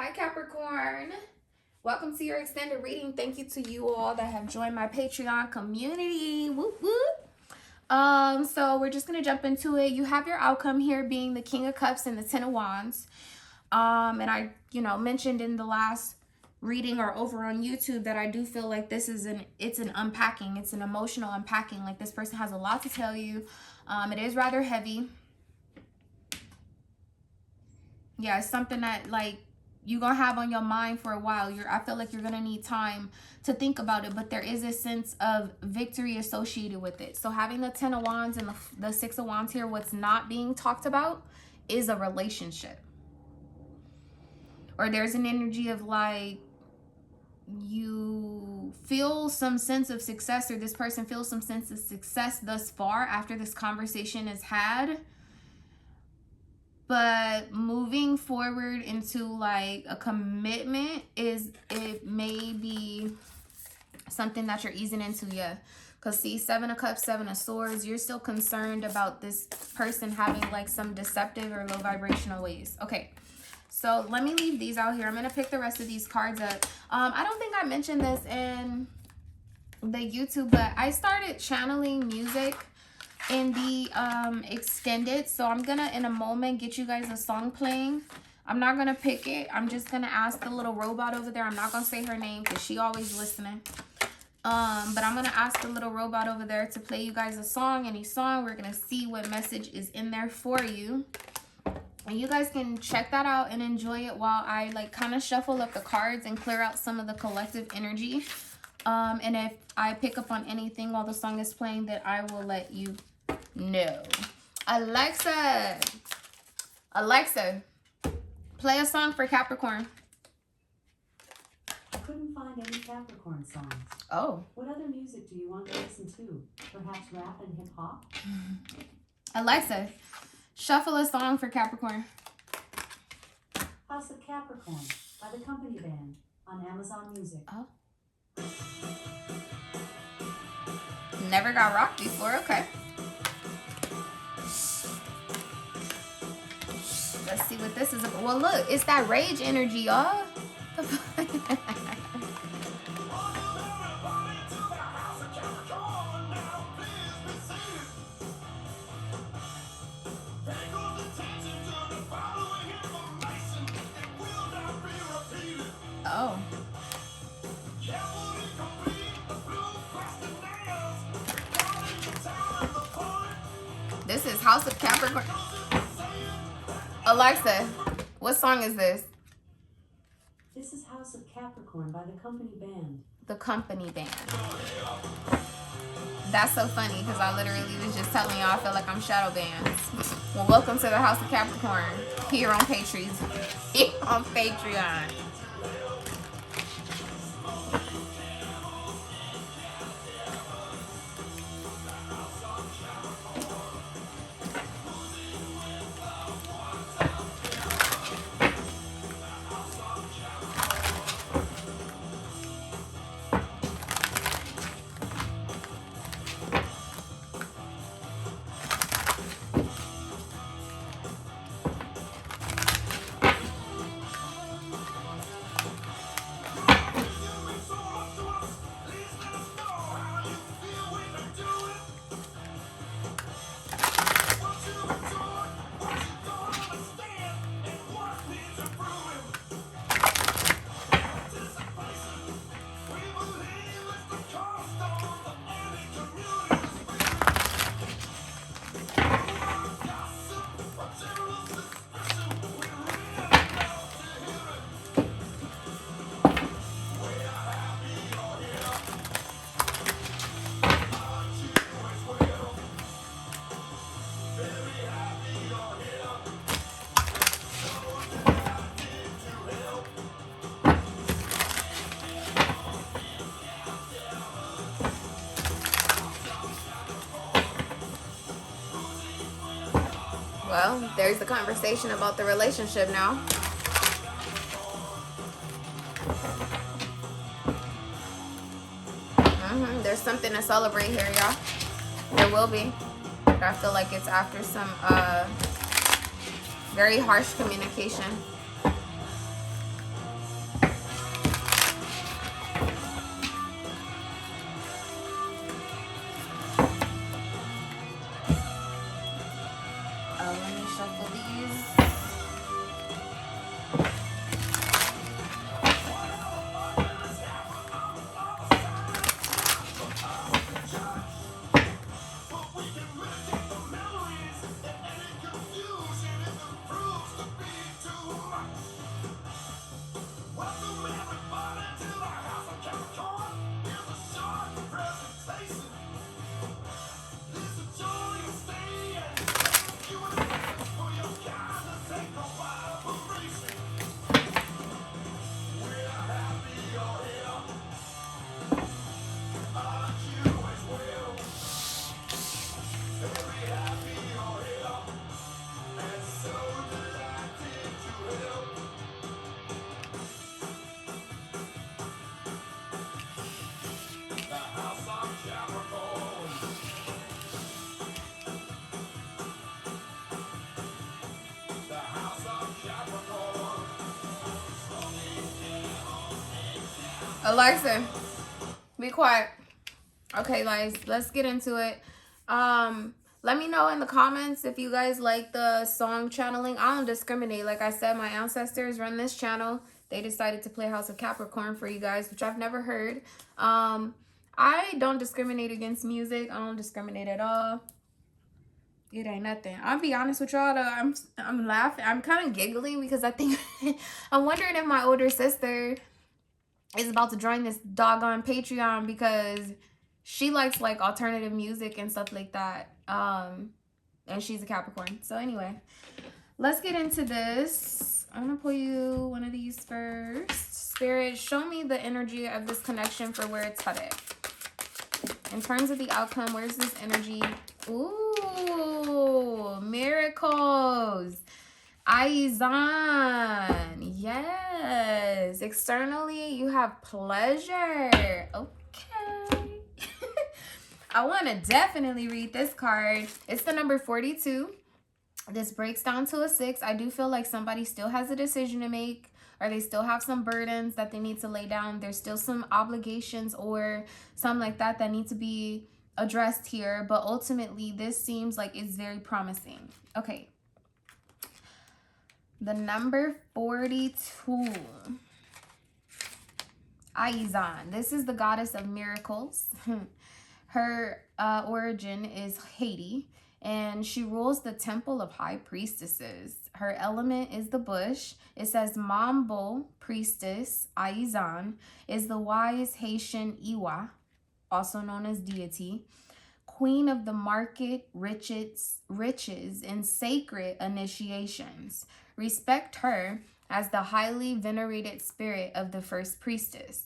Hi Capricorn, welcome to your extended reading. Thank you to you all that have joined my Patreon community. Whoop whoop. So we're just gonna jump into it. You have your outcome here being the King of Cups and the Ten of Wands. And I, mentioned in the last reading or over on YouTube that I do feel like this is an unpacking. It's an emotional unpacking. Like this person has a lot to tell you. It is rather heavy. Yeah, it's something that like you're gonna have on your mind for a while. I feel like you're gonna need time to think about it, but there is a sense of victory associated with it. So having the Ten of Wands and the Six of Wands here, what's not being talked about is a relationship. Or there's an energy of like you feel some sense of success, or this person feels some sense of success thus far after this conversation is had. But moving forward into like a commitment it may be something that you're easing into, yeah. Because see, Seven of Cups, Seven of Swords, you're still concerned about this person having like some deceptive or low vibrational ways. Okay, so let me leave these out here. I'm going to pick the rest of these cards up. I don't think I mentioned this in the YouTube, but I started channeling music in the extended, so I'm gonna in a moment get you guys a song playing. I'm not gonna pick it. I'm just gonna ask the little robot over there. I'm not gonna say her name because she always listening. But I'm gonna ask the little robot over there to play you guys a song, any song. We're gonna see what message is in there for you, and you guys can check that out and enjoy it while I like kind of shuffle up the cards and clear out some of the collective energy. And if I pick up on anything while the song is playing, that I will let you know. Alexa, play a song for Capricorn. I couldn't find any Capricorn songs. Oh. What other music do you want to listen to? Perhaps rap and hip hop? Alexa, shuffle a song for Capricorn. House of Capricorn by the Company Band on Amazon Music. Oh. Never got rocked before. Okay. Let's see what this is about. Well, look, it's that rage energy, y'all. Oh. This is House of Capricorn. Alexa, what song is this? This is House of Capricorn by the Company Band. The Company Band. That's so funny because I literally was just telling y'all I feel like I'm shadow banned. Well, welcome to the House of Capricorn here on Patreon. Here on Patreon. Well, there's the conversation about the relationship now. There's something to celebrate here, y'all. There will be. But I feel like it's after some very harsh communication. Alexa, be quiet. Okay, guys, let's get into it. Let me know in the comments if you guys like the song channeling. I don't discriminate. Like I said, my ancestors run this channel. They decided to play House of Capricorn for you guys, which I've never heard. I don't discriminate against music. I don't discriminate at all. It ain't nothing. I'll be honest with y'all though. I'm laughing. I'm kind of giggling because I think I'm wondering if my older sister is about to join this doggone Patreon because she likes like alternative music and stuff like that. And she's a Capricorn. So anyway, let's get into this. I'm gonna pull you one of these first. Spirit, show me the energy of this connection for where it's headed. In terms of the outcome, where's this energy? Ooh, miracles. Aizan. Yes. Externally, you have pleasure. Okay. I want to definitely read this card. It's the number 42. This breaks down to a 6. I do feel like somebody still has a decision to make, or they still have some burdens that they need to lay down. There's still some obligations or something like that that need to be addressed here. But ultimately, this seems like it's very promising. Okay. The number 42. Aizan. This is the goddess of miracles. Her origin is Haiti, and she rules the temple of high priestesses. Her element is the bush. It says Mambo priestess Aizan is the wise Haitian Iwa, also known as deity, queen of the market, riches, and sacred initiations. Respect her as the highly venerated spirit of the first priestess.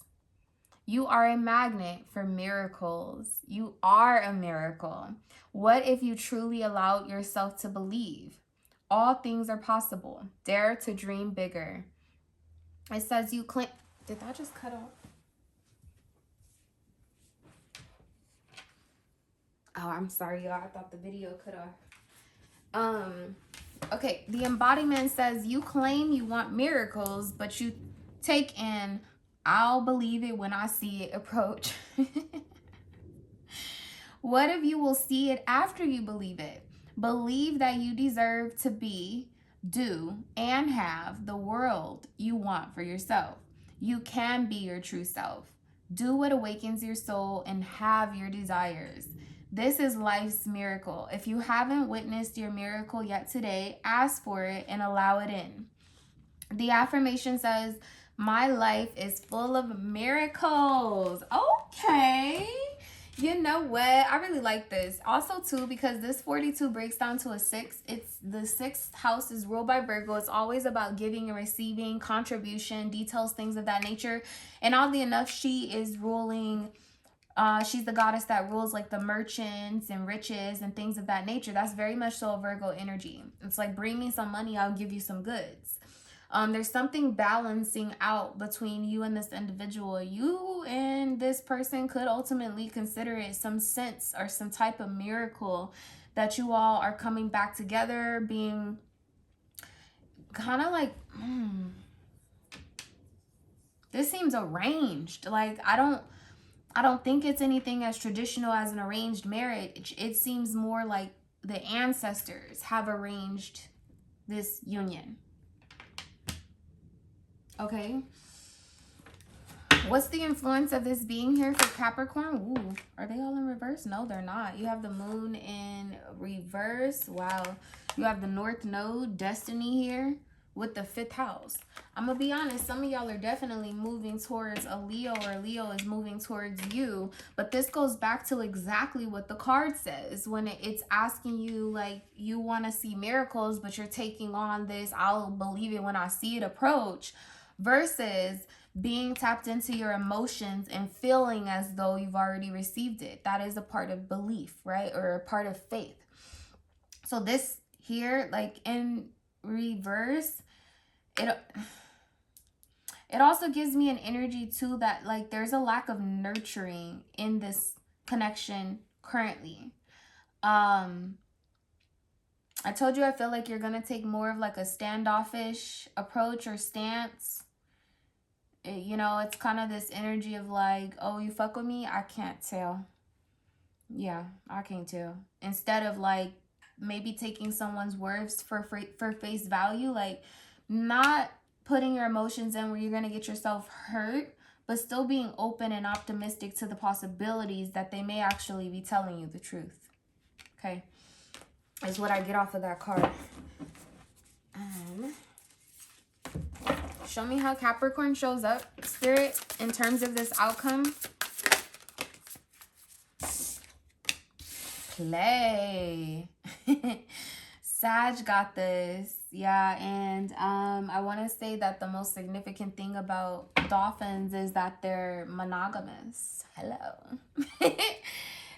You are a magnet for miracles. You are a miracle. What if you truly allowed yourself to believe? All things are possible. Dare to dream bigger. It says you claim... Did that just cut off? Oh, I'm sorry, y'all. I thought the video cut off. Okay, the embodiment says you claim you want miracles, but you take in I'll believe it when I see it approach. What if you will see it after you believe it? Believe that you deserve to be, do, and have the world you want for yourself. You can be your true self. Do what awakens your soul and have your desires. This is life's miracle. If you haven't witnessed your miracle yet today, ask for it and allow it in. The affirmation says, my life is full of miracles. Okay. You know what? I really like this. Also, too, because this 42 breaks down to a 6. It's the 6th house is ruled by Virgo. It's always about giving and receiving, contribution, details, things of that nature. And oddly enough, she is ruling... she's the goddess that rules like the merchants and riches and things of that nature. That's very much so a Virgo energy. It's like, bring me some money, I'll give you some goods. There's something balancing out between you and this individual. You and this person could ultimately consider it some sense or some type of miracle that you all are coming back together, being kind of like, this seems arranged. Like, I don't think it's anything as traditional as an arranged marriage. It seems more like the ancestors have arranged this union. Okay. What's the influence of this being here for Capricorn? Ooh, are they all in reverse? No, they're not. You have the moon in reverse. Wow. You have the North Node, Destiny here with the 5th house. I'm going to be honest. Some of y'all are definitely moving towards a Leo, or Leo is moving towards you. But this goes back to exactly what the card says. When it's asking you, like, you want to see miracles, but you're taking on this, I'll believe it when I see it approach, versus being tapped into your emotions and feeling as though you've already received it. That is a part of belief, right? Or a part of faith. So this here, like in reverse, it also gives me an energy too that like there's a lack of nurturing in this connection currently. I told you I feel like you're going to take more of like a standoffish approach or stance. You know, it's kind of this energy of like, oh, you fuck with me? I can't tell. Yeah, I can't tell. Instead of like maybe taking someone's words for face value, like not putting your emotions in where you're going to get yourself hurt, but still being open and optimistic to the possibilities that they may actually be telling you the truth. Okay, is what I get off of that card. Show me how Capricorn shows up, Spirit, in terms of this outcome. Play. Sag got this. Yeah, and I want to say that the most significant thing about dolphins is that they're monogamous. Hello.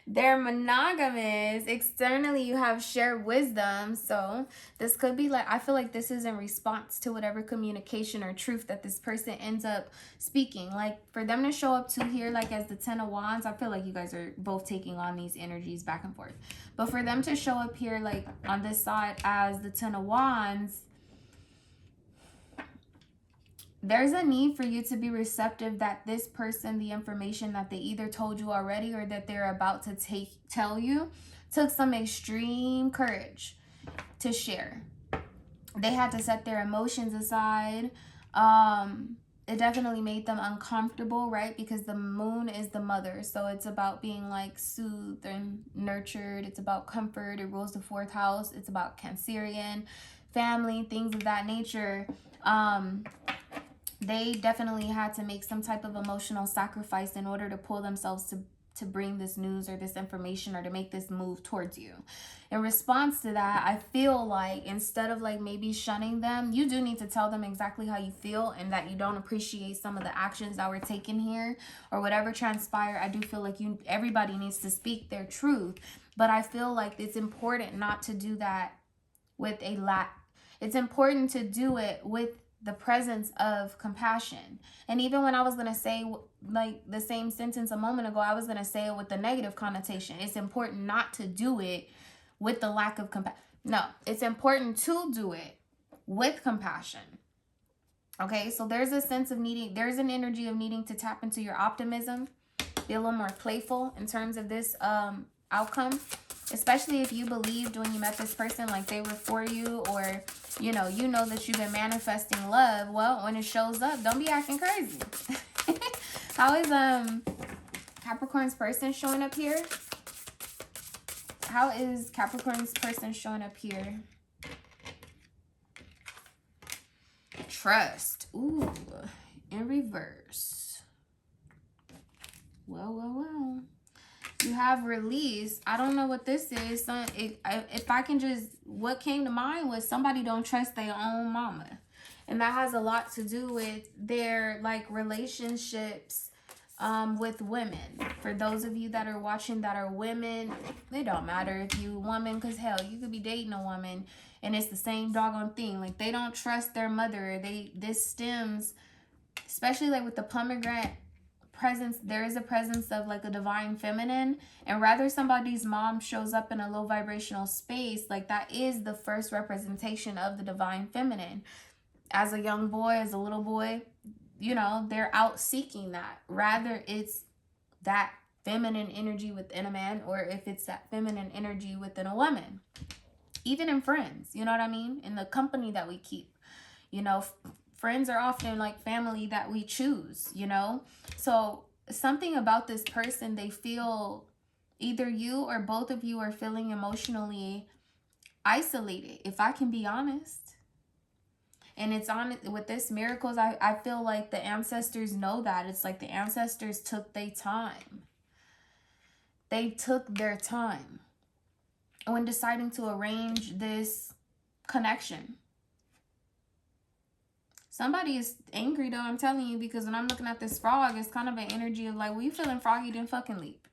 They're monogamous. Externally, you have shared wisdom. So this could be like, I feel like this is in response to whatever communication or truth that this person ends up speaking. Like for them to show up to here, like as the 10 of Wands, I feel like you guys are both taking on these energies back and forth. But for them to show up here, like on this side as the 10 of Wands, there's a need for you to be receptive that this person, the information that they either told you already or that they're about to tell you, took some extreme courage to share. They had to set their emotions aside. It definitely made them uncomfortable, right? Because the moon is the mother. So it's about being like soothed and nurtured. It's about comfort. It rules the 4th house. It's about Cancerian, family, things of that nature. They definitely had to make some type of emotional sacrifice in order to pull themselves to bring this news or this information or to make this move towards you. In response to that, I feel like instead of like maybe shunning them, you do need to tell them exactly how you feel and that you don't appreciate some of the actions that were taken here or whatever transpired. I do feel like everybody needs to speak their truth, but I feel like it's important not to do that with a lack. It's important to do it with the presence of compassion. And even when I was going to say like the same sentence a moment ago, I was going to say it with the negative connotation. It's important not to do it with the lack of compassion. No, it's important to do it with compassion. Okay, so there's a sense of needing, there's an energy of needing to tap into your optimism, be a little more playful in terms of this outcome, especially if you believed when you met this person like they were for you, or you know that you've been manifesting love. Well, when it shows up, don't be acting crazy. How is Capricorn's person showing up here? How is Capricorn's person showing up here? Trust. Ooh, in reverse. Well. You have release. I don't know what this is. If I can just, what came to mind was somebody don't trust their own mama. And that has a lot to do with their like relationships with women. For those of you that are watching that are women, it don't matter if you a woman, because hell, you could be dating a woman and it's the same doggone thing. Like they don't trust their mother. This stems, especially like with the pomegranate presence, there is a presence of like a divine feminine, and rather somebody's mom shows up in a low vibrational space, like that is the first representation of the divine feminine. As a young boy, as a little boy, you know, they're out seeking that. Rather it's that feminine energy within a man, or if it's that feminine energy within a woman. Even in friends, you know what I mean? In the company that we keep, you know, friends are often like family that we choose, you know? So something about this person, they feel either you or both of you are feeling emotionally isolated, if I can be honest. And it's on with this miracles, I feel like the ancestors know that. It's like the ancestors took their time. They took their time when deciding to arrange this connection. Somebody is angry though, I'm telling you, because when I'm looking at this frog, it's kind of an energy of like, well, you feeling froggy, then fucking leap.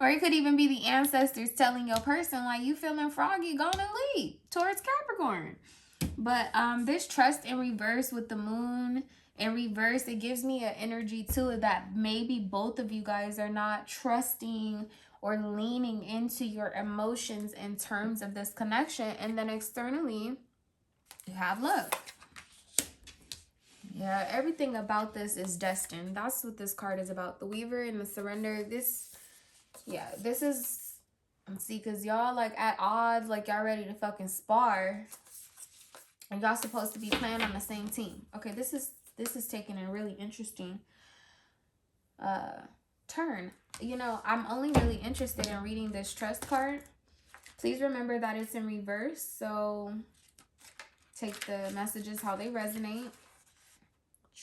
Or it could even be the ancestors telling your person like, you feeling froggy, gonna leap towards Capricorn. But this trust in reverse with the moon in reverse, it gives me an energy to it that maybe both of you guys are not trusting or leaning into your emotions in terms of this connection. And then externally, you have love. Yeah, everything about this is destined. That's what this card is about. The Weaver and the Surrender. This is, see, because y'all like at odds, like y'all ready to fucking spar. And y'all supposed to be playing on the same team. Okay, this is taking a really interesting turn. You know, I'm only really interested in reading this trust card. Please remember that it's in reverse, so take the messages how they resonate.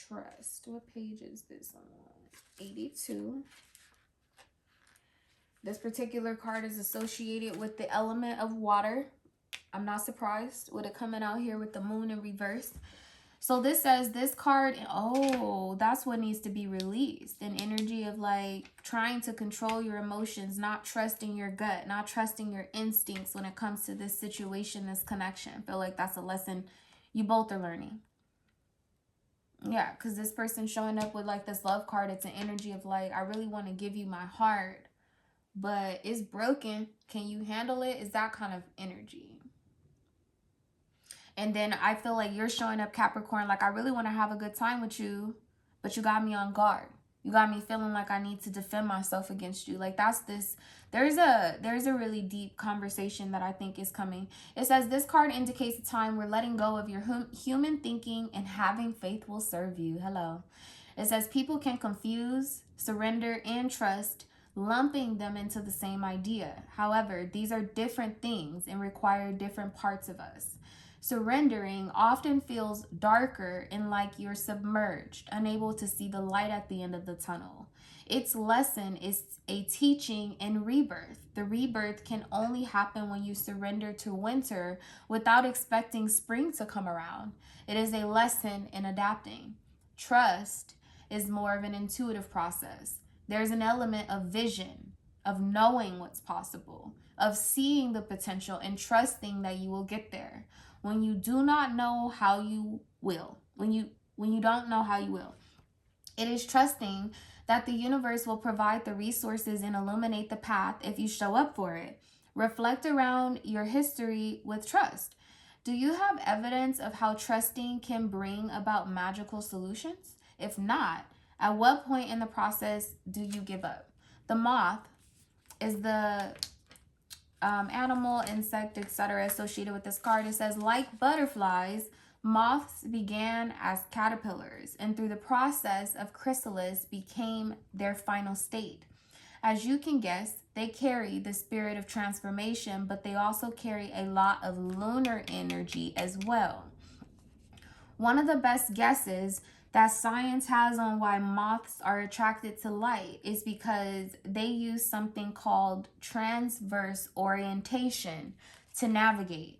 Trust. What page is this on? 82. This particular card is associated with the element of water. I'm not surprised with it coming out here with the moon in reverse. So this says this card, oh, that's what needs to be released. An energy of like trying to control your emotions, not trusting your gut, not trusting your instincts when it comes to this situation, this connection. I feel like that's a lesson you both are learning. Yeah, because this person showing up with like this love card, it's an energy of like, I really want to give you my heart, but it's broken. Can you handle it? Is that kind of energy. And then I feel like you're showing up, Capricorn, like I really want to have a good time with you, but you got me on guard. You got me feeling like I need to defend myself against you. Like that's this, there's a really deep conversation that I think is coming. It says this card indicates a time where letting go of your human thinking and having faith will serve you. Hello. It says people can confuse surrender and trust, lumping them into the same idea. However, these are different things and require different parts of us. Surrendering often feels darker and like you're submerged, unable to see the light at the end of the tunnel. Its lesson is a teaching and rebirth. The rebirth can only happen when you surrender to winter without expecting spring to come around. It is a lesson in adapting. Trust is more of an intuitive process. There's an element of vision, of knowing what's possible, of seeing the potential and trusting that you will get there. When you do not know how you will, when you don't know how you will, it is trusting that the universe will provide the resources and illuminate the path if you show up for it. Reflect around your history with trust. Do you have evidence of how trusting can bring about magical solutions? If not, at what point in the process do you give up? The moth is the animal, insect, etc. associated with this card. It says, like butterflies, moths began as caterpillars and through the process of chrysalis became their final state. As you can guess, they carry the spirit of transformation, but they also carry a lot of lunar energy as well. One of the best guesses that science has on why moths are attracted to light is because they use something called transverse orientation to navigate,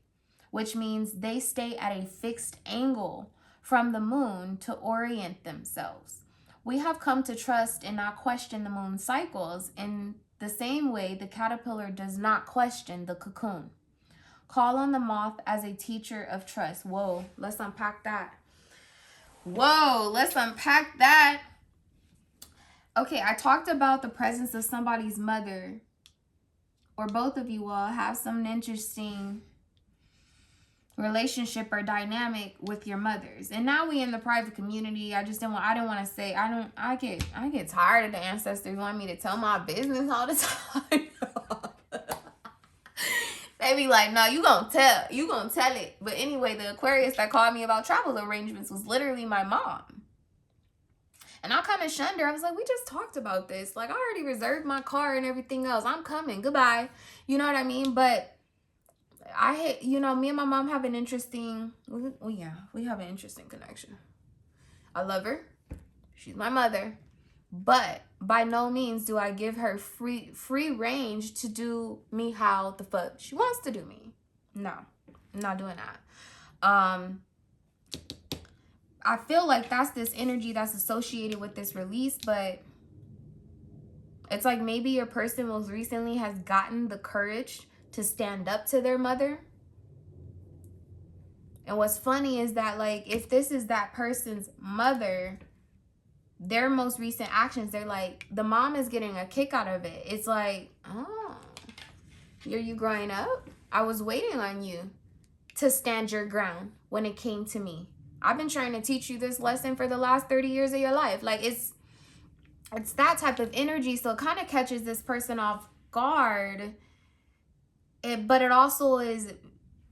which means they stay at a fixed angle from the moon to orient themselves. We have come to trust and not question the moon cycles in the same way the caterpillar does not question the cocoon. Call on the moth as a teacher of trust. Whoa, let's unpack that. Okay, I talked about the presence of somebody's mother, or both of you all have some interesting relationship or dynamic with your mothers. And now we in the private community. I get tired of the ancestors wanting me to tell my business all the time. They be like, no, you gonna tell it. But anyway, the Aquarius that called me about travel arrangements was literally my mom. And I kind of shunned her. I was like, we just talked about this. Like, I already reserved my car and everything else. I'm coming. Goodbye. You know what I mean? But me and my mom have an interesting, we have an interesting connection. I love her. She's my mother. But by no means do I give her free range to do me how the fuck she wants to do me. No, I'm not doing that. I feel like that's this energy that's associated with this release, but it's like maybe your person most recently has gotten the courage to stand up to their mother. And what's funny is that, like, if this is that person's mother, their most recent actions, they're like, the mom is getting a kick out of it. It's like, oh, are you growing up? I was waiting on you to stand your ground when it came to me. I've been trying to teach you this lesson for the last 30 years of your life. Like, it's that type of energy. So it kind of catches this person off guard. But it also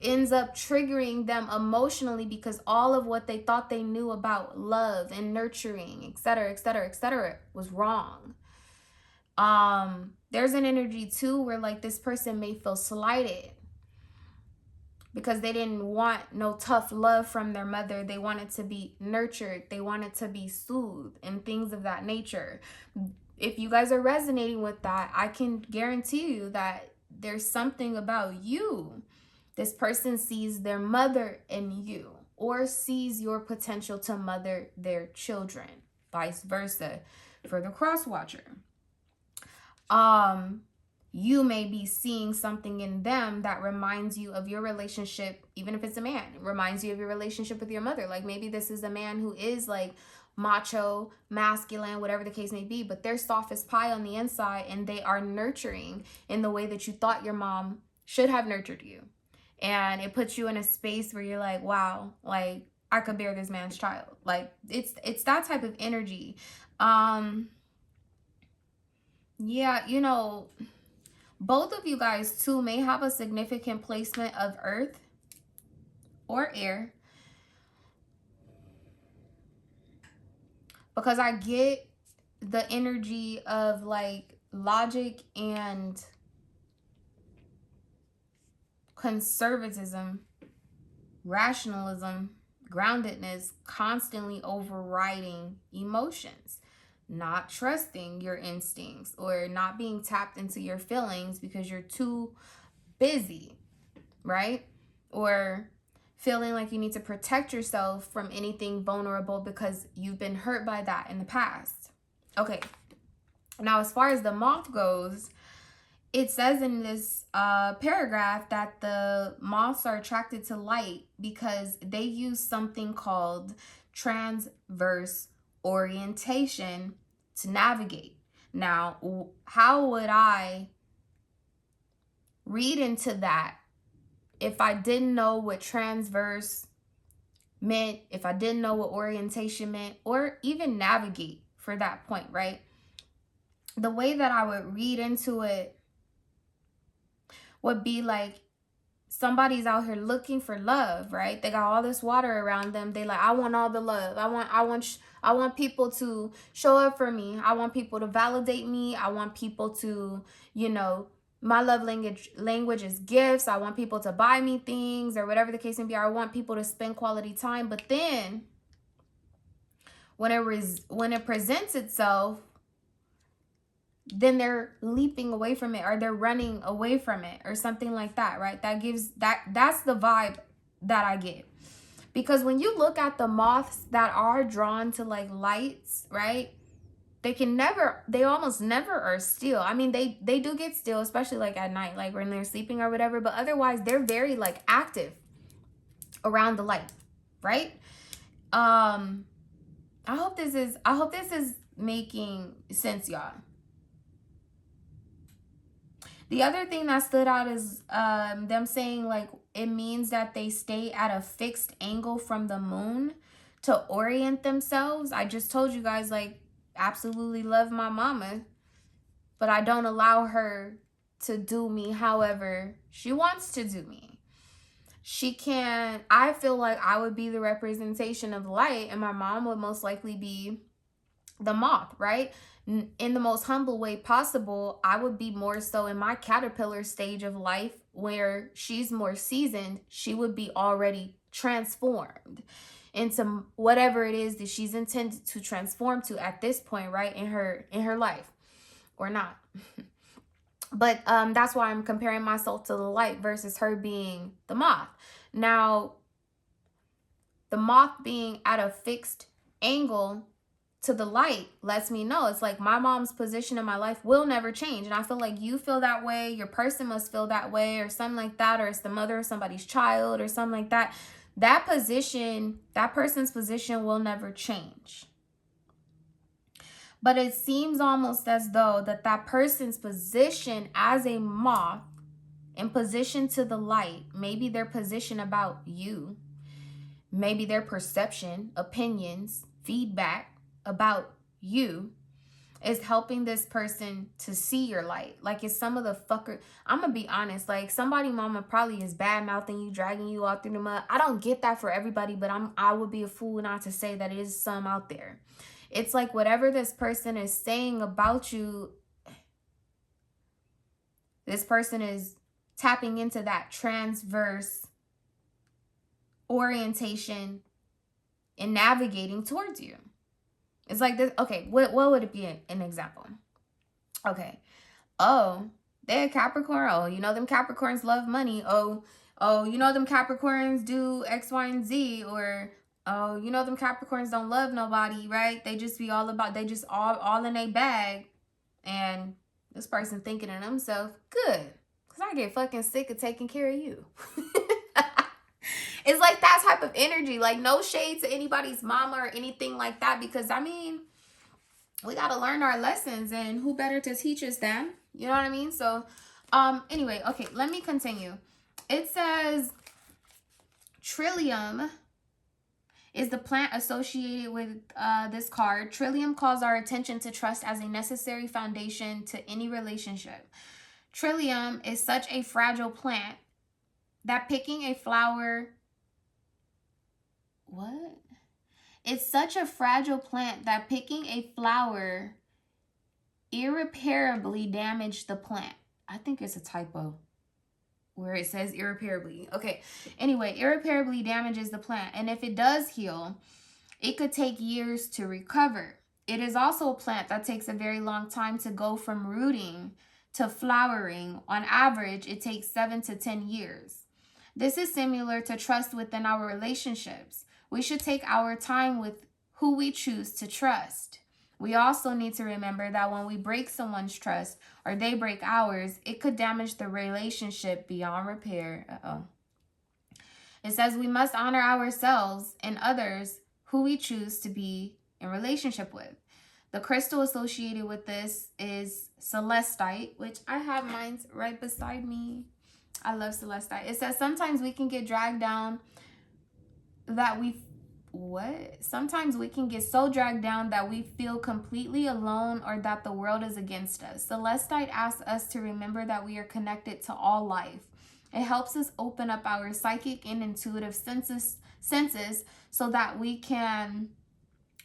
ends up triggering them emotionally, because all of what they thought they knew about love and nurturing, etc., etc., etc., was wrong. There's an energy too where like this person may feel slighted because they didn't want no tough love from their mother. They wanted to be nurtured, they wanted to be soothed, and things of that nature. If you guys are resonating with that, I can guarantee you that there's something about you. This person sees their mother in you, or sees your potential to mother their children, vice versa for the cross watcher. You may be seeing something in them that reminds you of your relationship, even if it's a man, it reminds you of your relationship with your mother. Like maybe this is a man who is like macho, masculine, whatever the case may be, but they're soft as pie on the inside, and they are nurturing in the way that you thought your mom should have nurtured you. And it puts you in a space where you're like, wow, like I could bear this man's child. Like it's that type of energy. Yeah, you know, both of you guys too may have a significant placement of earth or air, because I get the energy of like logic and conservatism, rationalism, groundedness constantly overriding emotions. Not trusting your instincts, or not being tapped into your feelings because you're too busy, right? Or feeling like you need to protect yourself from anything vulnerable because you've been hurt by that in the past. Okay, now as far as the moth goes, it says in this paragraph that the moths are attracted to light because they use something called transverse orientation to navigate. Now, how would I read into that if I didn't know what transverse meant, if I didn't know what orientation meant, or even navigate for that point, right? The way that I would read into it would be like somebody's out here looking for love, right? They got all this water around them. They like, I want all the love. I want people to show up for me. I want people to validate me. I want people to, you know, my love language is gifts. I want people to buy me things, or whatever the case may be. I want people to spend quality time. But then when it presents itself, then they're leaping away from it, or they're running away from it, or something like that, right? That's the vibe that I get. Because when you look at the moths that are drawn to like lights, right? They almost never are still. I mean, they do get still, especially like at night, like when they're sleeping or whatever, but otherwise they're very like active around the light, right? I hope this is making sense, y'all. The other thing that stood out is them saying like it means that they stay at a fixed angle from the moon to orient themselves. I just told you guys, like, absolutely love my mama, but I don't allow her to do me however she wants to do me. I feel like I would be the representation of light, and my mom would most likely be the moth, right? In the most humble way possible. I would be more so in my caterpillar stage of life, where she's more seasoned. She would be already transformed into whatever it is that she's intended to transform to at this point, right, in her life, or not. But that's why I'm comparing myself to the light versus her being the moth. Now, the moth being at a fixed angle to the light lets me know it's like my mom's position in my life will never change. And I feel like you feel that way, your person must feel that way, or something like that, or it's the mother of somebody's child or something like that. That person's position will never change. But it seems almost as though that person's position as a moth in position to the light, maybe their position about you, maybe their perception, opinions, feedback about you is helping this person to see your light. Like, it's some of the fucker. I'm gonna be honest. Like, somebody mama probably is bad mouthing you, dragging you all through the mud. I don't get that for everybody, but I would be a fool not to say that it is some out there. It's like whatever this person is saying about you, this person is tapping into that transverse orientation and navigating towards you. It's like this. Okay, what would it be an example? Okay. Oh, they're Capricorn. Oh, you know them Capricorns love money. Oh, you know them Capricorns do X, Y, and Z. Or, oh, you know them Capricorns don't love nobody, right? They just be all about, they just all in a bag. And this person thinking to themselves, good, because I get fucking sick of taking care of you. It's like that type of energy. Like, no shade to anybody's mama or anything like that, because I mean, we got to learn our lessons, and who better to teach us than, you know what I mean? So anyway, okay, let me continue. It says Trillium is the plant associated with this card. Trillium calls our attention to trust as a necessary foundation to any relationship. Trillium is such a fragile plant that picking a flower... What? It's such a fragile plant that picking a flower irreparably damaged the plant. I think it's a typo where it says irreparably. Okay. Anyway, irreparably damages the plant. And if it does heal, it could take years to recover. It is also a plant that takes a very long time to go from rooting to flowering. On average, it takes 7 to 10 years. This is similar to trust within our relationships. We should take our time with who we choose to trust. We also need to remember that when we break someone's trust or they break ours, it could damage the relationship beyond repair. It says we must honor ourselves and others who we choose to be in relationship with. The crystal associated with this is celestite, which I have mine right beside me. I love celestite. It says sometimes we can get dragged down that sometimes we can get so dragged down that we feel completely alone or that the world is against us. Celestite asks us to remember that we are connected to all life. It helps us open up our psychic and intuitive senses so that we can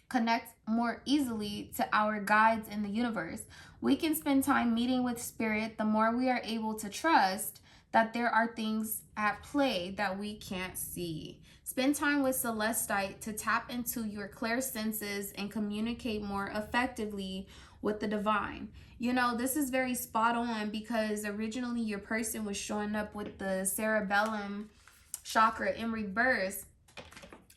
connect more easily to our guides in the universe. We can spend time meeting with spirit the more we are able to trust that there are things at play that we can't see. Spend time with celestite to tap into your clear senses and communicate more effectively with the divine. You know, this is very spot on because originally your person was showing up with the cerebellum chakra in reverse.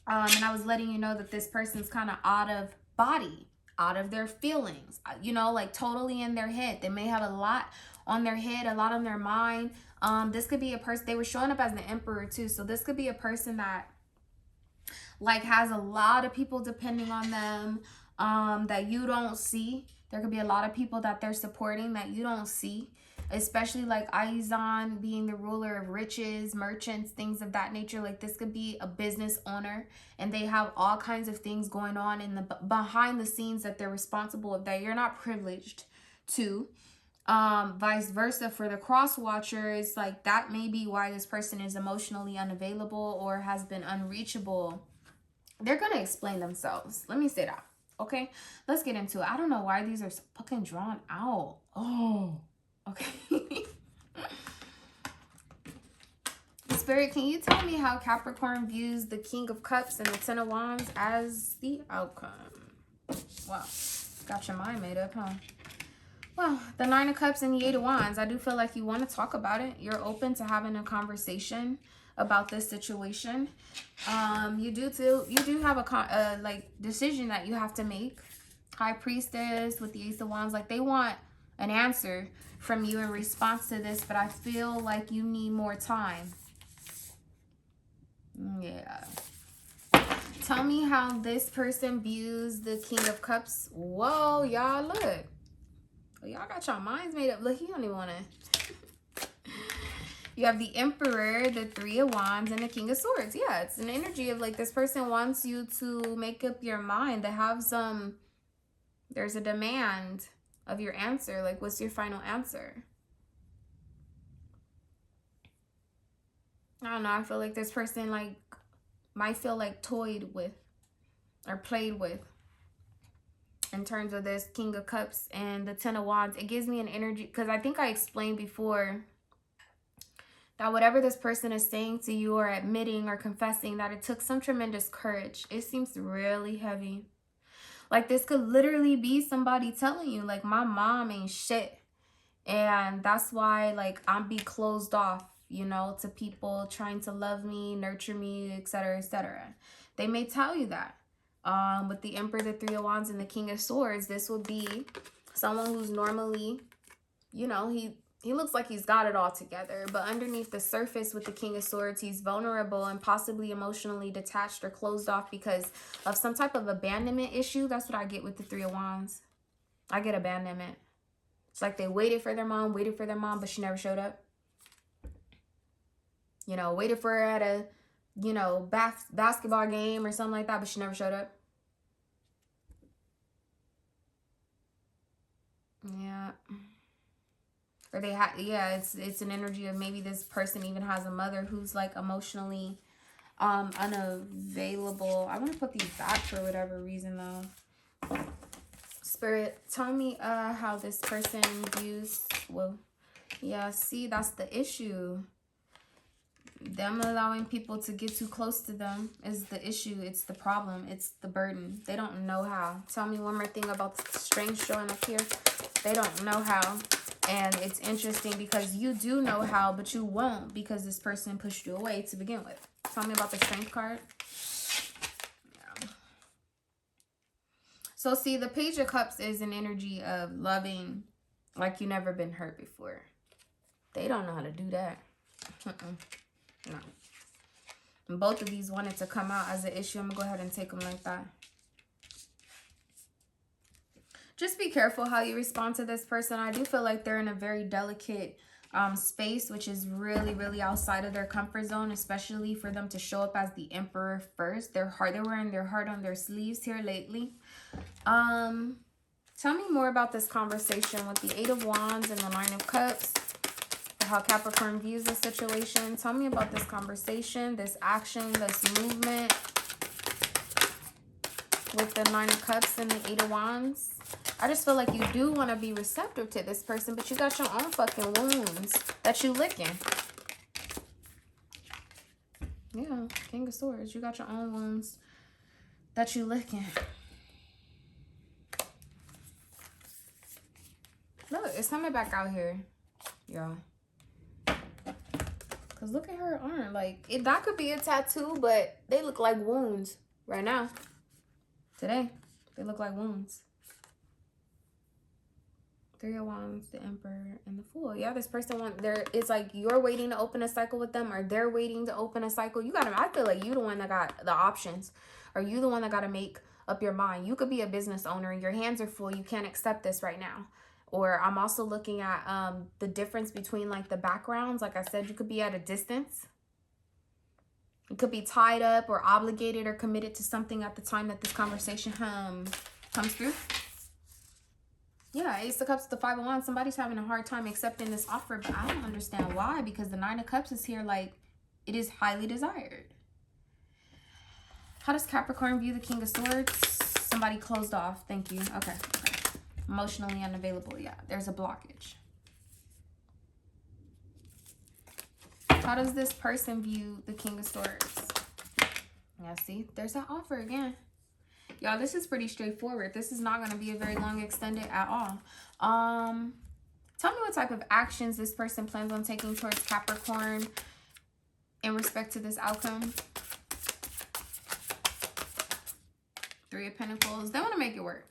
And I was letting you know that this person's kind of out of body, out of their feelings, you know, like totally in their head. They may have a lot on their head, a lot on their mind. This could be a person, they were showing up as the emperor too. So this could be a person that like has a lot of people depending on them that you don't see. There could be a lot of people that they're supporting that you don't see, especially like Aizan being the ruler of riches, merchants, things of that nature. Like this could be a business owner and they have all kinds of things going on in the behind the scenes that they're responsible of that you're not privileged to. Vice versa for the cross watchers, like that may be why this person is emotionally unavailable or has been unreachable. They're gonna explain themselves. Let me say that. Okay, let's get into it. I don't know why these are so fucking drawn out. Oh, okay. Spirit, can you tell me how Capricorn views the King of Cups and the Ten of Wands as the outcome? Wow, got your mind made up, huh? Well, the Nine of Cups and the Eight of Wands, I do feel like you want to talk about it. You're open to having a conversation about this situation. You do have a like decision that you have to make. High Priestess with the Ace of Wands, like they want an answer from you in response to this, but I feel like you need more time. Yeah. Tell me how this person views the King of Cups. Whoa, y'all, look. Y'all got your minds made up. Look, he don't even want to. You have the Emperor, the Three of Wands, and the King of Swords. Yeah, it's an energy of like this person wants you to make up your mind. They have some, there's a demand of your answer. Like, what's your final answer? I don't know. I feel like this person like might feel like toyed with or played with in terms of this King of Cups and the Ten of Wands. It gives me an energy because I think I explained before that whatever this person is saying to you or admitting or confessing, that it took some tremendous courage. It seems really heavy. Like this could literally be somebody telling you like, my mom ain't shit. And that's why like I'm be closed off, you know, to people trying to love me, nurture me, etc., etc. They may tell you that. With the Emperor, the Three of Wands, and the King of Swords, this would be someone who's normally, you know, he looks like he's got it all together, but underneath the surface with the King of Swords, he's vulnerable and possibly emotionally detached or closed off because of some type of abandonment issue. That's what I get with the Three of Wands. I get abandonment. It's like they waited for their mom, but she never showed up. You know, waited for her at a, you know, basketball game or something like that, but she never showed up. Yeah. Or they had, yeah, it's an energy of maybe this person even has a mother who's like emotionally unavailable. I want to put these back for whatever reason though. Spirit, tell me how this person views, well, yeah, see, that's the issue. Them allowing people to get too close to them is the issue. It's the problem. It's the burden. They don't know how. Tell me one more thing about the strength showing up here. They don't know how. And it's interesting because you do know how, but you won't because this person pushed you away to begin with. Tell me about the strength card. Yeah. So see, the Page of Cups is an energy of loving like you never been hurt before. They don't know how to do that. No. And both of these wanted to come out as an issue. I'm going to go ahead and take them like that. Just be careful how you respond to this person. I do feel like they're in a very delicate space, which is really, really outside of their comfort zone, especially for them to show up as the Emperor first. They're wearing their heart on their sleeves here lately. Tell me more about this conversation with the Eight of Wands and the Nine of Cups. How Capricorn views the situation. Tell me about this conversation, this action, this movement with the Nine of Cups and the Eight of Wands. I just feel like you do want to be receptive to this person, but you got your own fucking wounds that you licking. Yeah, King of Swords. You got your own wounds that you licking. Look, it's coming back out here, y'all. Because look at her arm. Like, that could be a tattoo, but they look like wounds right now. Today, they look like wounds. Three of Wands, the Emperor, and the Fool. Yeah, this person it's like you're waiting to open a cycle with them, or they're waiting to open a cycle. I feel like you the one that got the options, or you the one that got to make up your mind. You could be a business owner and your hands are full. You can't accept this right now. Or I'm also looking at the difference between like the backgrounds. Like I said, you could be at a distance. You could be tied up or obligated or committed to something at the time that this conversation comes through. Yeah, Ace of Cups, the Five of Wands. Somebody's having a hard time accepting this offer, but I don't understand why, because the Nine of Cups is here like it is highly desired. How does Capricorn view the King of Swords? Somebody closed off. Thank you. Okay. Emotionally unavailable. Yeah, there's a blockage. How does this person view the King of Swords? Yeah, see, there's that offer again. Y'all, this is pretty straightforward. This is not going to be a very long extended at all. Tell me what type of actions this person plans on taking towards Capricorn in respect to this outcome. Three of Pentacles. They want to make it work.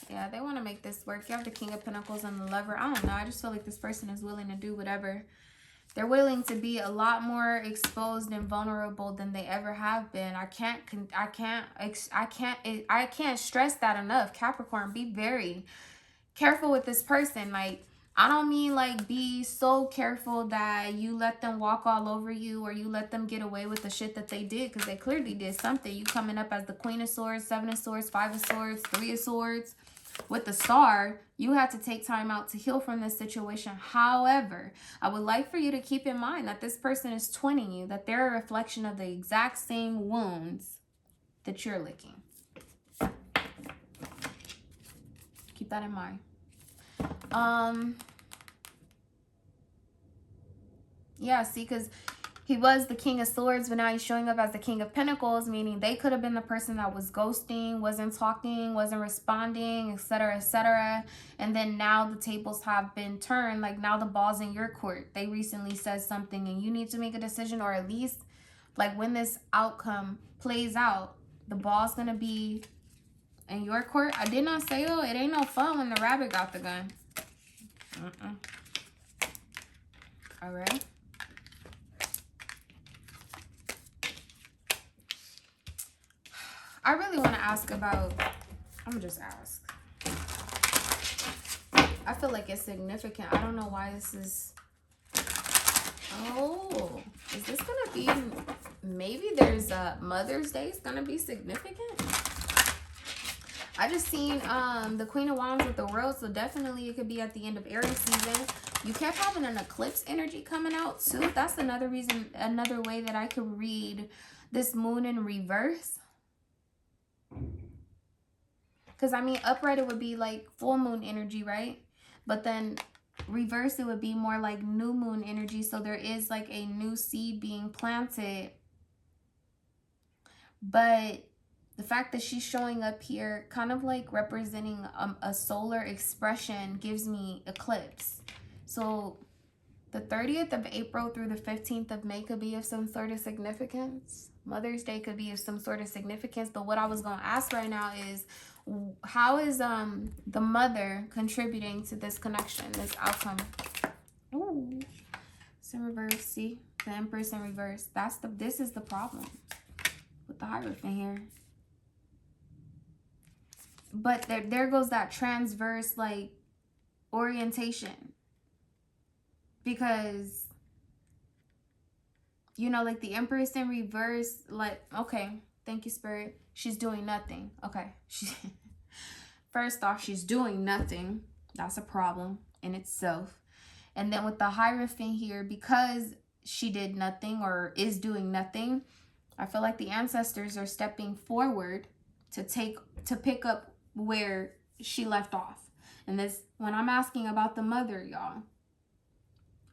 Yeah, they want to make this work. You have the King of Pentacles and the Lover. I don't know. I just feel like this person is willing to do whatever. They're willing to be a lot more exposed and vulnerable than they ever have been. I can't stress that enough. Capricorn, be very careful with this person. Like, I don't mean like be so careful that you let them walk all over you or you let them get away with the shit that they did, because they clearly did something. You coming up as the Queen of Swords, Seven of Swords, Five of Swords, Three of Swords. With the Star, you had to take time out to heal from this situation. However, I would like for you to keep in mind that this person is twinning you, that they're a reflection of the exact same wounds that you're licking. Keep that in mind. Yeah, see, because he was the King of Swords, but now he's showing up as the King of Pentacles, meaning they could have been the person that was ghosting, wasn't talking, wasn't responding, etc., etc. And then now the tables have been turned. Like, now the ball's in your court. They recently said something and you need to make a decision, or at least, like, when this outcome plays out, the ball's going to be in your court. I did not say, oh, it ain't no fun when the rabbit got the gun. All right. I really want to ask about, I'm going to just ask. I feel like it's significant. I don't know why this is, oh, is this going to be, maybe there's a Mother's Day is going to be significant? I just seen the Queen of Wands with the World, so definitely it could be at the end of Aries season. You kept having an eclipse energy coming out too. That's another reason, another way that I could read this moon in reverse. Because, I mean, upright, it would be like full moon energy, right? But then reverse, it would be more like new moon energy. So there is like a new seed being planted. But the fact that she's showing up here kind of like representing a solar expression gives me eclipse. So the 30th of April through the 15th of May could be of some sort of significance. Mother's Day could be of some sort of significance. But what I was going to ask right now is, how is the mother contributing to this connection, this outcome? Ooh, it's in reverse. See, the Empress in reverse. This is the problem with the Hierophant here. But there goes that transverse like orientation, because, you know, like the Empress in reverse, like, okay, thank you, Spirit. She's doing nothing. Okay. First off, she's doing nothing. That's a problem in itself. And then with the Hierophant here, because she did nothing or is doing nothing, I feel like the ancestors are stepping forward to pick up where she left off. And this, when I'm asking about the mother, y'all,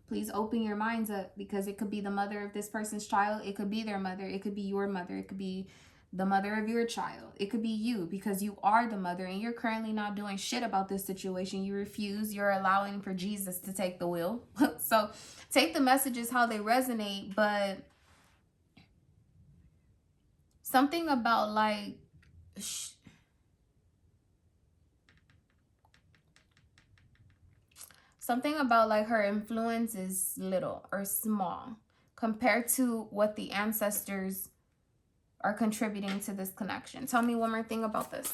please open your minds up, because it could be the mother of this person's child. It could be their mother. It could be your mother. It could be the mother of your child. It could be you, because you are the mother and you're currently not doing shit about this situation. You refuse. You're allowing for Jesus to take the wheel. So take the messages how they resonate, but something about like, something about like her influence is little or small compared to what the ancestors are contributing to this connection. Tell me one more thing about this.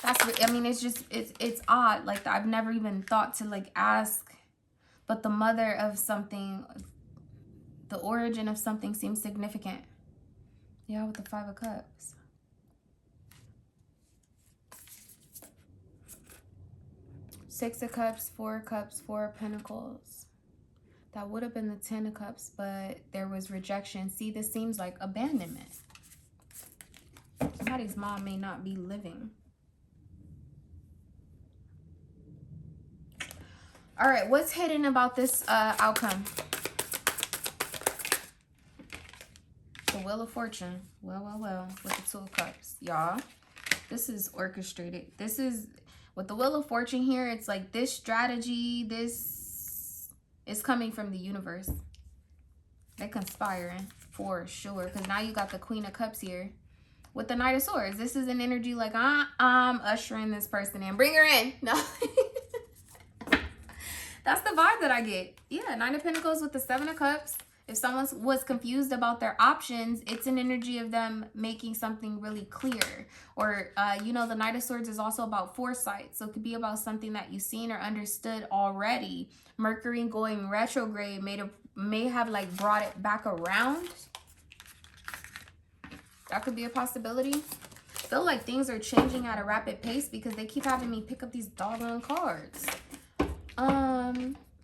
I mean, it's just, it's odd. Like, I've never even thought to like ask, but the mother of something, the origin of something seems significant. Yeah, with the Five of Cups. Six of Cups, Four of Cups, Four of Pentacles. That would have been the Ten of Cups, but there was rejection. See, this seems like abandonment. Somebody's mom may not be living. All right, what's hidden about this outcome? The Wheel of Fortune. Well, with the Two of Cups. Y'all, this is orchestrated. This is, with the Wheel of Fortune here, it's like this strategy, this is coming from the universe. They're conspiring for sure, because now you got the Queen of Cups here with the Knight of Swords. This is an energy like, I'm ushering this person in. Bring her in. No. That's the vibe that I get. Yeah, Nine of Pentacles with the Seven of Cups. If someone was confused about their options, it's an energy of them making something really clear. Or, you know, the Knight of Swords is also about foresight. So it could be about something that you've seen or understood already. Mercury going retrograde may have like brought it back around. That could be a possibility. I feel like things are changing at a rapid pace because they keep having me pick up these doggone cards.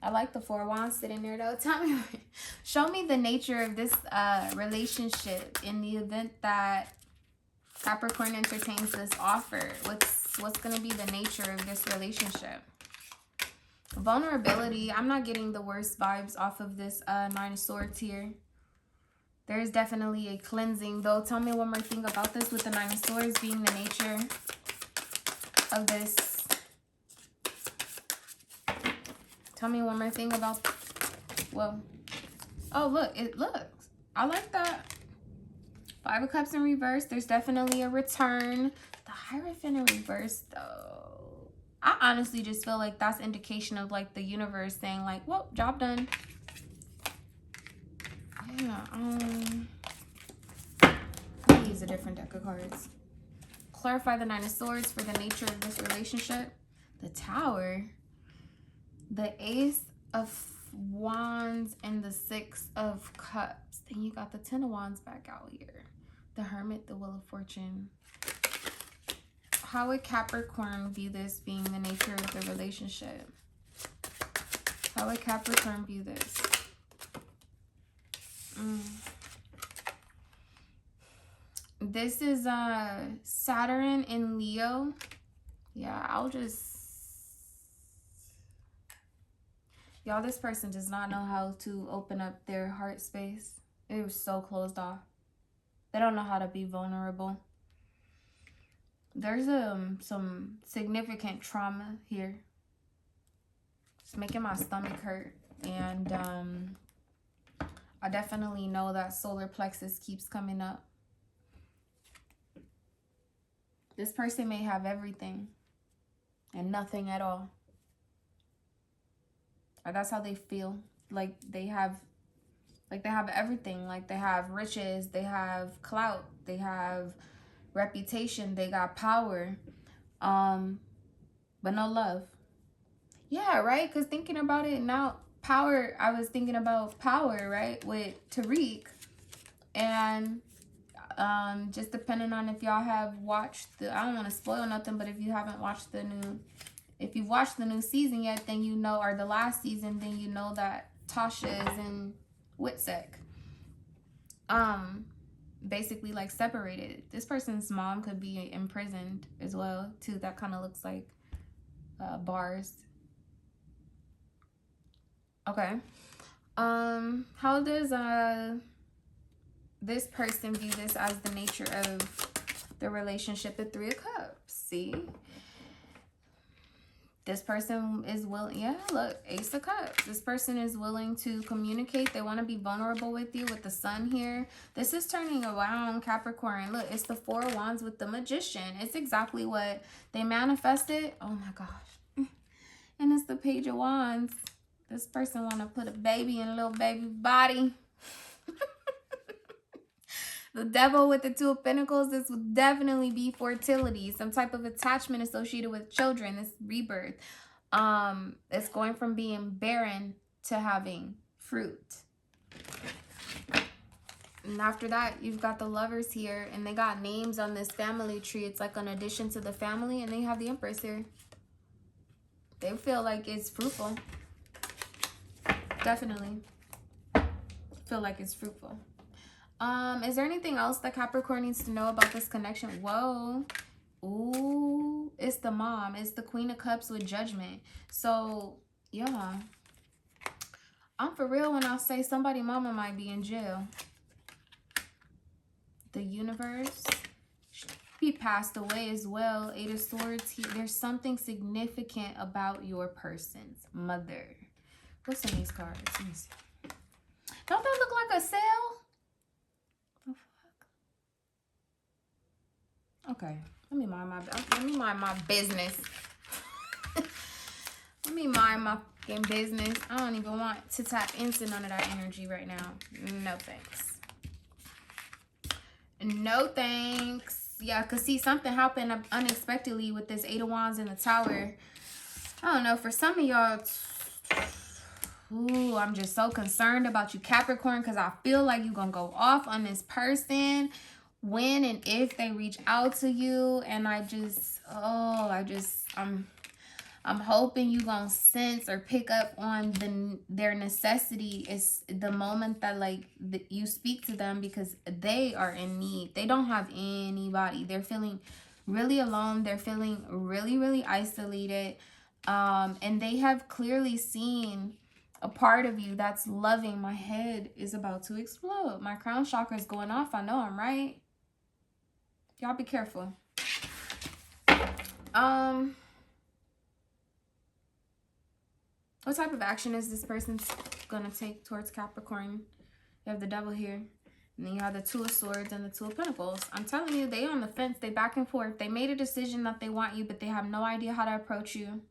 I like the Four of Wands sitting there though. Tell me, show me the nature of this relationship in the event that Capricorn entertains this offer. What's going to be the nature of this relationship? Vulnerability. I'm not getting the worst vibes off of this Nine of Swords here. There's definitely a cleansing though. Tell me one more thing about this with the Nine of Swords being the nature of this. Tell me one more thing about, well, oh, look, it looks. I like that. Five of Cups in reverse. There's definitely a return. The Hierophant in reverse, though. I honestly just feel like that's indication of, like, the universe saying, like, well, job done. Yeah, let me use a different deck of cards. Clarify the Nine of Swords for the nature of this relationship. The Tower. The Ace of Wands and the Six of Cups. Then you got the Ten of Wands back out here. The Hermit, the Wheel of Fortune. How would Capricorn view this being the nature of the relationship? How would Capricorn view this? This is Saturn in Leo. Yeah, I'll just... Y'all, this person does not know how to open up their heart space. It was so closed off. They don't know how to be vulnerable. There's some significant trauma here. It's making my stomach hurt. And I definitely know that solar plexus keeps coming up. This person may have everything and nothing at all. That's how they feel. Like they have everything. Like they have riches, they have clout, they have reputation, they got power, but no love. Yeah, right? Because thinking about it now, power, I was thinking about power, right, with Tariq. And just depending on if y'all have watched the, I don't want to spoil nothing, but if you haven't watched the new, if you've watched the new season yet, then you know, or the last season, then you know that Tasha is in Witsec. Basically like separated. This person's mom could be imprisoned as well too. That kind of looks like bars. Okay. How does this person view this as the nature of the relationship? The Three of Cups. See? This person is willing, yeah, look, Ace of Cups. This person is willing to communicate. They want to be vulnerable with you with the Sun here. This is turning around, Capricorn. Look, it's the Four of Wands with the Magician. It's exactly what they manifested. Oh my gosh. And it's the Page of Wands. This person want to put a baby in a little baby body. The Devil with the Two of Pentacles, this would definitely be fertility, some type of attachment associated with children, this rebirth. It's going from being barren to having fruit. And after that, you've got the Lovers here, and they got names on this family tree. It's like an addition to the family, and they have the Empress here. They feel like it's fruitful. Definitely feel like it's fruitful. Is there anything else that Capricorn needs to know about this connection? Whoa. Ooh, it's the mom. It's the Queen of Cups with Judgment. So, yeah. I'm for real when I say somebody mama might be in jail. The Universe. He passed away as well. Eight of Swords. There's something significant about your person's mother. What's in these cards? Let me see. Don't that look like a sale? Okay, let me mind my business. Let me mind my in business. I don't even want to tap into none of that energy right now. No thanks. No thanks. Yeah, because see, something happened unexpectedly with this 8 of Wands in the Tower. I don't know, for some of y'all, ooh, I'm just so concerned about you, Capricorn, because I feel like you're going to go off on this person when and if they reach out to you. And I'm hoping you gonna sense or pick up on their necessity is the moment that you speak to them, because they are in need. They don't have anybody. They're feeling really alone. They're feeling really, really isolated. And they have clearly seen a part of you that's loving. My head is about to explode. My crown chakra is going off. I know I'm right. Y'all be careful. What type of action is this person going to take towards Capricorn? You have the Devil here. And then you have the 2 of Swords and the 2 of Pentacles. I'm telling you, they on the fence. They back and forth. They made a decision that they want you, but they have no idea how to approach you.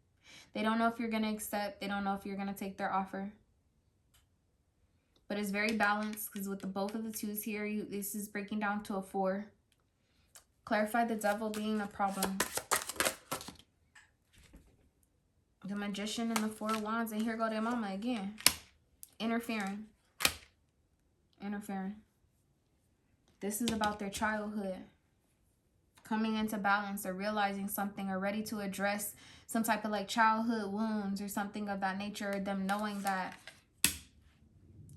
They don't know if you're going to accept. They don't know if you're going to take their offer. But it's very balanced, because with both of the 2s here, this is breaking down to a 4. Clarify the Devil being a problem. The Magician and the 4 of Wands. And here go their mama again. Interfering. This is about their childhood. Coming into balance or realizing something, or ready to address some type of childhood wounds or something of that nature. Them knowing that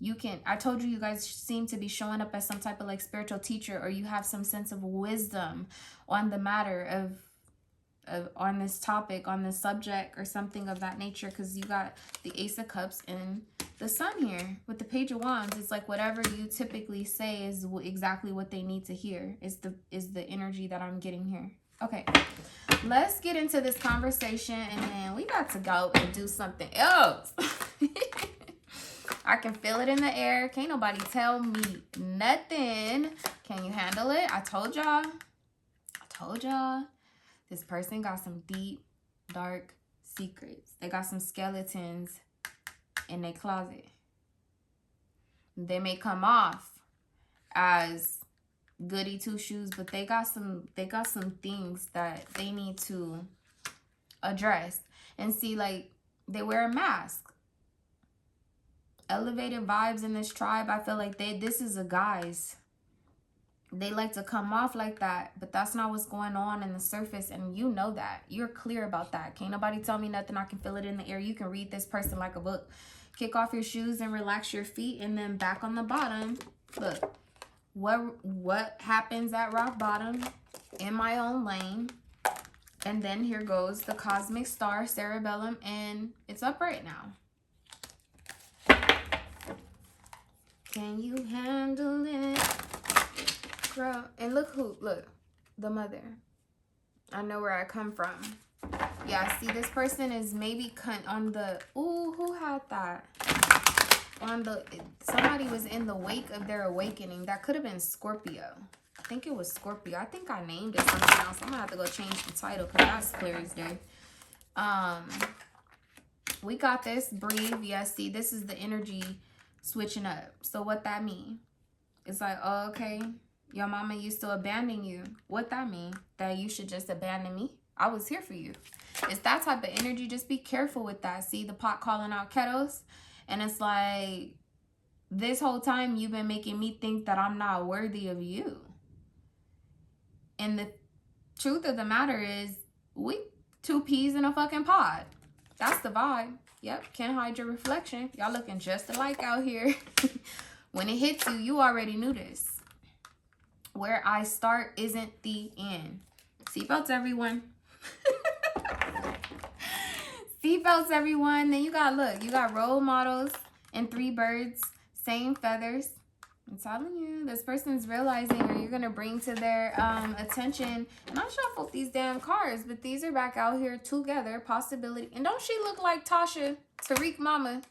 you can. I told you, you guys seem to be showing up as some type of spiritual teacher, or you have some sense of wisdom on the matter of on this topic, on this subject, or something of that nature, because you got the Ace of Cups and the Sun here with the Page of Wands. It's whatever you typically say is exactly what they need to hear, is the energy that I'm getting here. Okay, let's get into this conversation, and then we got to go and do something else. I can feel it in the air. Can't nobody tell me nothing. Can you handle it? I told y'all. This person got some deep, dark secrets. They got some skeletons in their closet. They may come off as goody two shoes, but they got some things that they need to address. And see, they wear a mask. Elevated vibes in this tribe. I feel like this is a guise. They like to come off like that, but that's not what's going on in the surface, and you know that. You're clear about that. Can't nobody tell me nothing. I can feel it in the air. You can read this person like a book. Kick off your shoes and relax your feet, and then back on the bottom. Look, what happens at rock bottom? In my own lane. And then here goes the cosmic star, cerebellum, and it's upright now. Can you handle it? Girl, and look, the mother. I know where I come from. Yeah, see, this person is maybe on the, ooh, who had that? Somebody was in the wake of their awakening. That could have been Scorpio. I think it was Scorpio. I think I named it something else. I'm gonna have to go change the title, because that's clear as day. We got this. Breathe. Yeah, see, this is the energy switching up. So what that mean? It's oh, okay. Your mama used to abandon you. What that mean? That you should just abandon me? I was here for you. It's that type of energy. Just be careful with that. See the pot calling out kettles? And it's this whole time you've been making me think that I'm not worthy of you. And the truth of the matter is, we 2 peas in a fucking pod. That's the vibe. Yep, can't hide your reflection. Y'all looking just alike out here. When it hits you, you already knew this. Where I start isn't the end. Seatbelts, everyone. Seatbelts, everyone. Then you got role models and 3 birds, same feathers. I'm telling you, this person's realizing, or you're gonna bring to their attention. And I shuffled these damn cards, but these are back out here together. Possibility. And don't she look like Tasha, Tariq mama?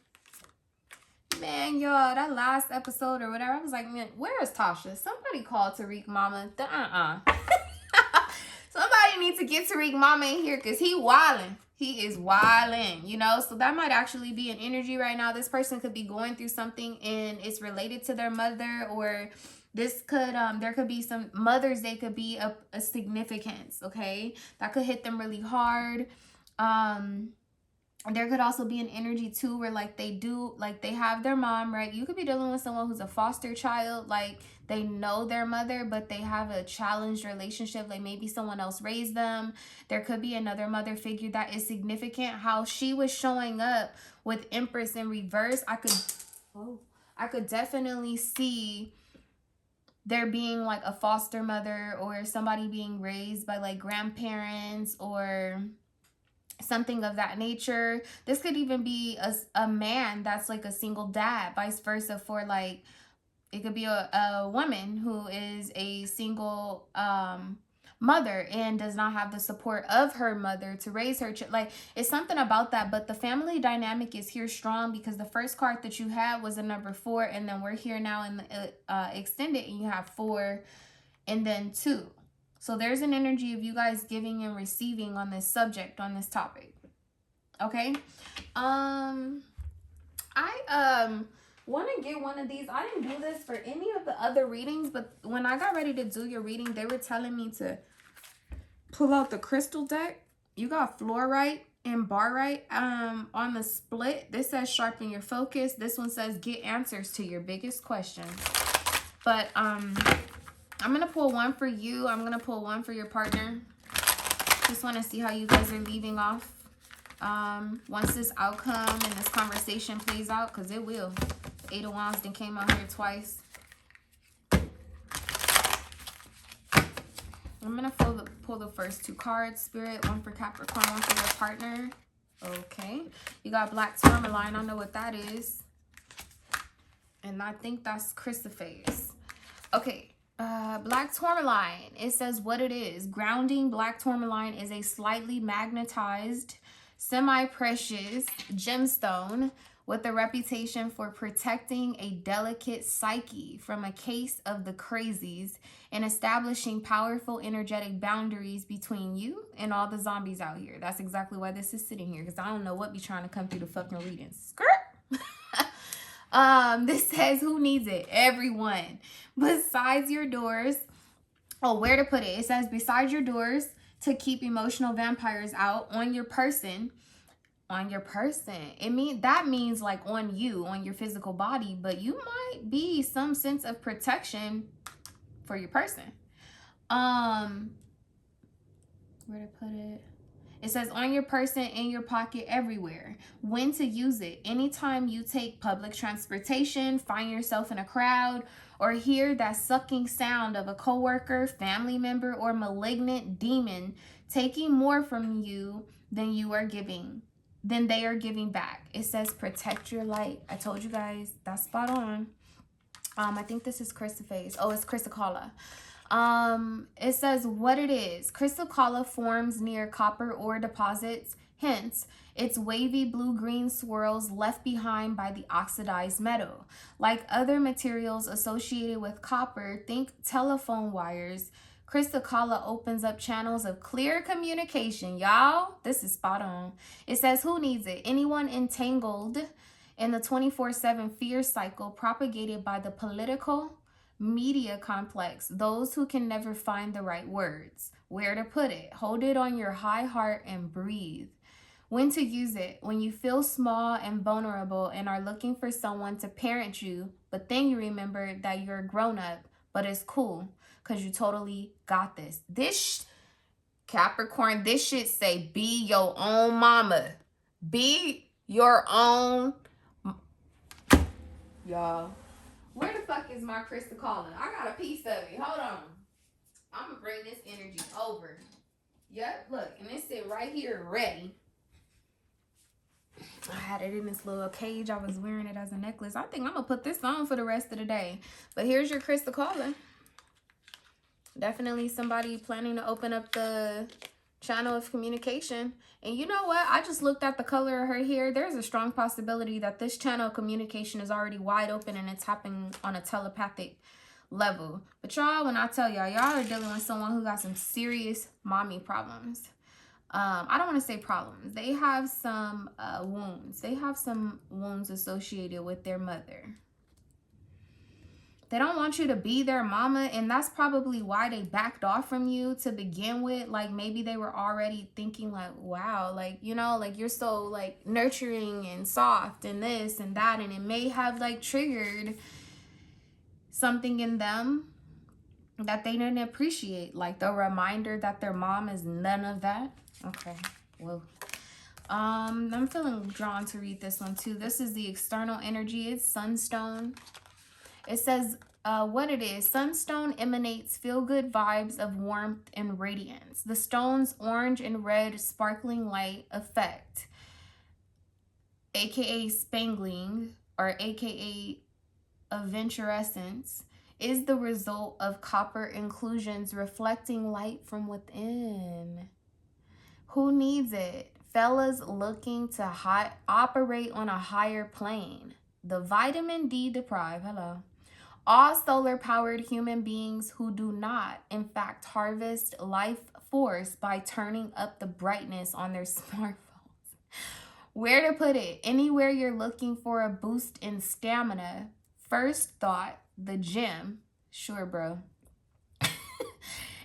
Man, y'all, that last episode or whatever, I was like, man, where is Tasha? Somebody called Tariq mama. Somebody needs to get Tariq mama in here, because he wildin'. He is wildin', you know? So that might actually be an energy right now. This person could be going through something and it's related to their mother, or this could, there could be some Mother's Day could be a significance, okay? That could hit them really hard. There could also be an energy too where like they have their mom, right? You could be dealing with someone who's a foster child, like they know their mother, but they have a challenged relationship, like maybe someone else raised them. There could be another mother figure that is significant. How she was showing up with Empress in reverse, I could definitely see there being like a foster mother or somebody being raised by like grandparents or something of that nature. This could even be a man that's like a single dad, vice versa for like, it could be a woman who is a single mother and does not have the support of her mother to raise her like, it's something about that. But the family dynamic is here strong because the first card that you had was a number 4, and then we're here now in the extended and you have 4 and then 2. So there's an energy of you guys giving and receiving on this subject, on this topic. Okay. I want to get one of these. I didn't do this for any of the other readings, but when I got ready to do your reading, they were telling me to pull out the crystal deck. You got fluorite and barite on the split. This says sharpen your focus. This one says get answers to your biggest questions. But I'm gonna pull one for you. I'm gonna pull one for your partner. Just want to see how you guys are leaving off once this outcome and this conversation plays out, because it will. 8 of Wands then came out here twice. I'm gonna pull the first 2 cards. Spirit, one for Capricorn, one for your partner. Okay, you got black tourmaline. I know what that is, and I think that's chrysoprase. Okay. Black tourmaline, it says what it is. Grounding. Black tourmaline is a slightly magnetized, semi-precious gemstone with a reputation for protecting a delicate psyche from a case of the crazies and establishing powerful energetic boundaries between you and all the zombies out here. That's exactly why this is sitting here, because I don't know what be trying to come through the fucking readings. Skirt. This says who needs it? Everyone. Besides your doors. Oh, where to put it? It says beside your doors to keep emotional vampires out. On your person. On your person. That means like on you, on your physical body, but you might be some sense of protection for your person. Where to put it? It says on your person, in your pocket, everywhere. When to use it. Anytime you take public transportation, find yourself in a crowd, or hear that sucking sound of a coworker, family member, or malignant demon taking more from you than you are giving, than they are giving back. It says protect your light. I told you guys, that's spot on. I think this is chrysoprase. Oh, it's chrysocolla. It says what it is. Chrysocolla forms near copper ore deposits. Hence, its wavy blue-green swirls left behind by the oxidized metal. Like other materials associated with copper, think telephone wires, chrysocolla opens up channels of clear communication. Y'all, this is spot on. It says who needs it? Anyone entangled in the 24/7 fear cycle propagated by the political media complex, those who can never find the right words. Where to put it? Hold it on your high heart and breathe. When to use it? When you feel small and vulnerable and are looking for someone to parent you, but then you remember that you're a grown-up, but it's cool because you totally got this. This Capricorn, this shit say be your own mama. Be your own. Y'all, where the fuck is my crystal calling? I got a piece of it. Hold on. I'm going to bring this energy over. Yep, look. And it's sitting right here ready. I had it in this little cage. I was wearing it as a necklace. I think I'm going to put this on for the rest of the day. But here's your crystal calling. Definitely somebody planning to open up the channel of communication. And you know what? I just looked at the color of her hair. There's a strong possibility that this channel of communication is already wide open and it's happening on a telepathic level. But y'all, when I tell y'all, y'all are dealing with someone who got some serious mommy problems. I don't want to say problems. They have some wounds. They have some wounds associated with their mother. They don't want you to be their mama, and that's probably why they backed off from you to begin with. Like, maybe they were already thinking like, wow, like, you know, like, you're so like nurturing and soft and this and that, and it may have like triggered something in them that they didn't appreciate, like the reminder that their mom is none of that. Okay, well, I'm feeling drawn to read this one too. This is the external energy. It's sunstone. It says what it is. Sunstone emanates feel-good vibes of warmth and radiance. The stone's orange and red sparkling light effect, aka spangling, or aka aventurescence, is the result of copper inclusions reflecting light from within. Who needs it? Fellas looking to operate on a higher plane. The vitamin D deprived. Hello. All solar-powered human beings who do not, in fact, harvest life force by turning up the brightness on their smartphones. Where to put it? Anywhere you're looking for a boost in stamina. First thought, the gym. Sure, bro.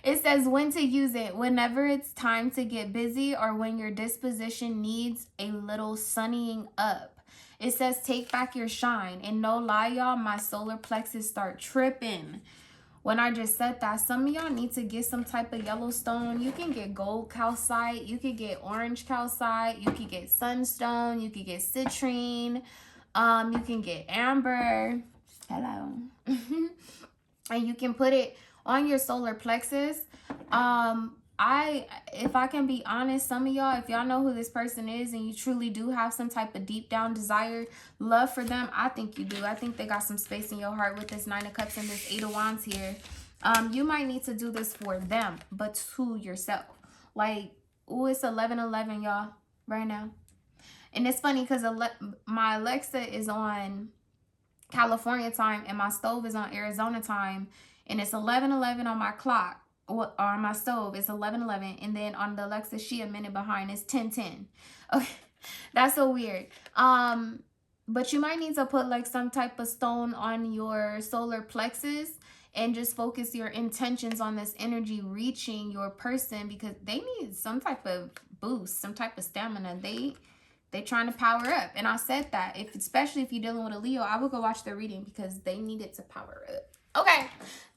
It says when to use it. Whenever it's time to get busy or when your disposition needs a little sunnying up. It says take back your shine. And no lie, y'all, my solar plexus start tripping when I just said that. Some of y'all need to get some type of Yellowstone. You can get gold calcite. You could get orange calcite. You could get sunstone. You could get citrine. You can get amber. Hello. And you can put it on your solar plexus. If I can be honest, some of y'all, if y'all know who this person is and you truly do have some type of deep down desire, love for them, I think you do. I think they got some space in your heart with this 9 of Cups and this 8 of Wands here. You might need to do this for them, but to yourself. Like, ooh, it's 11:11, y'all, right now. And it's funny because my Alexa is on California time and my stove is on Arizona time, and it's 11:11 on my clock. Or on my stove, it's 11:11, and then on the Alexa, she a minute behind. It's 10:10. Okay, that's so weird. But you might need to put like some type of stone on your solar plexus and just focus your intentions on this energy reaching your person, because they need some type of boost, some type of stamina. They trying to power up, and I said that especially if you're dealing with a Leo, I would go watch their reading because they need it to power up. Okay,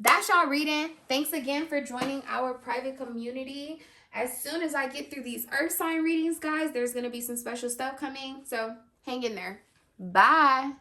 that's y'all reading. Thanks again for joining our private community. As soon as I get through these earth sign readings, guys, there's going to be some special stuff coming. So hang in there. Bye.